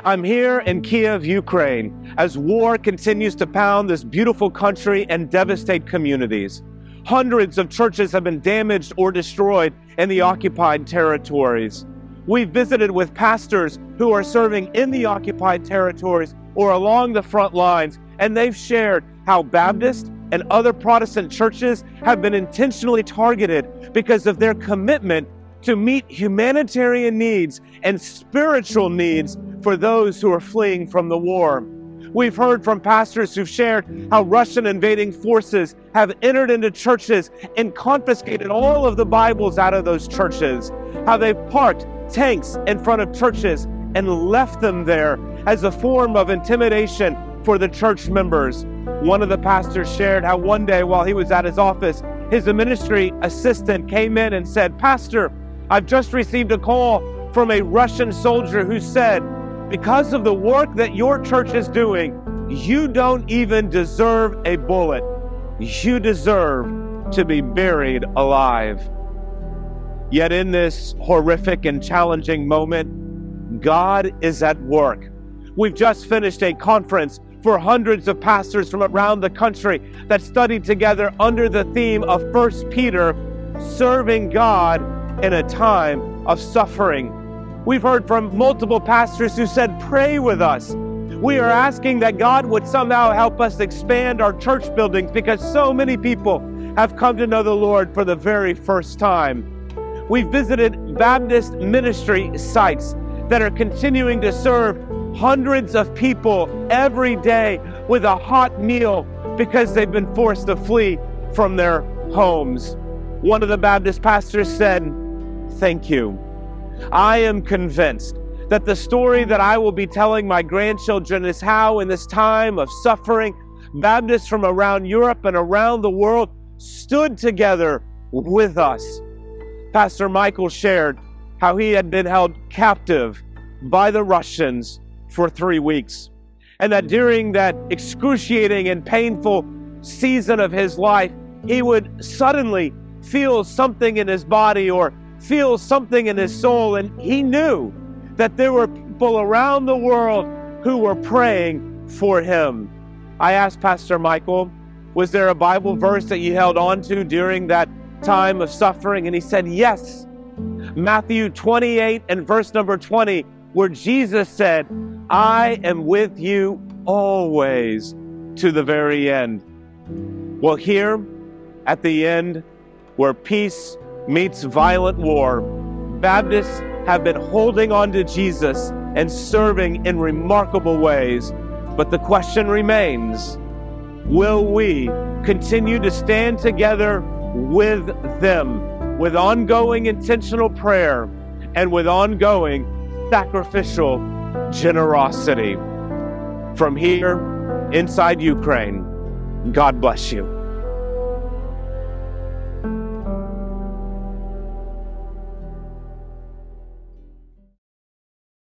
I'm here in Kiev, Ukraine, as war continues to pound this beautiful country and devastate communities. Hundreds of churches have been damaged or destroyed in the occupied territories. We've visited with pastors who are serving in the occupied territories or along the front lines, and they've shared how Baptist and other Protestant churches have been intentionally targeted because of their commitment to meet humanitarian needs and spiritual needs for those who are fleeing from the war. We've heard from pastors who've shared how Russian invading forces have entered into churches and confiscated all of the Bibles out of those churches, how they've parked tanks in front of churches and left them there as a form of intimidation for the church members. One of the pastors shared how one day while he was at his office, his ministry assistant came in and said, "Pastor, I've just received a call from a Russian soldier who said, because of the work that your church is doing, you don't even deserve a bullet. You deserve to be buried alive." Yet in this horrific and challenging moment, God is at work. We've just finished a conference for hundreds of pastors from around the country that studied together under the theme of 1 Peter, serving God in a time of suffering. We've heard from multiple pastors who said, "Pray with us." We are asking that God would somehow help us expand our church buildings because so many people have come to know the Lord for the very first time. We've visited Baptist ministry sites that are continuing to serve hundreds of people every day with a hot meal because they've been forced to flee from their homes. One of the Baptist pastors said, "Thank you. I am convinced that the story that I will be telling my grandchildren is how in this time of suffering, Baptists from around Europe and around the world stood together with us." Pastor Michael shared how he had been held captive by the Russians for 3 weeks, and that during that excruciating and painful season of his life, he would suddenly feel something in his body or feel something in his soul, and he knew that there were people around the world who were praying for him. I asked Pastor Michael, was there a Bible verse that you held on to during that time of suffering? And he said, yes. Matthew 28 and verse number 20, where Jesus said, "I am with you always to the very end." Well, here at the end, where peace meets violent war, Baptists have been holding on to Jesus and serving in remarkable ways. But the question remains, will we continue to stand together with them, with ongoing intentional prayer and with ongoing sacrificial generosity? From here, inside Ukraine, God bless you.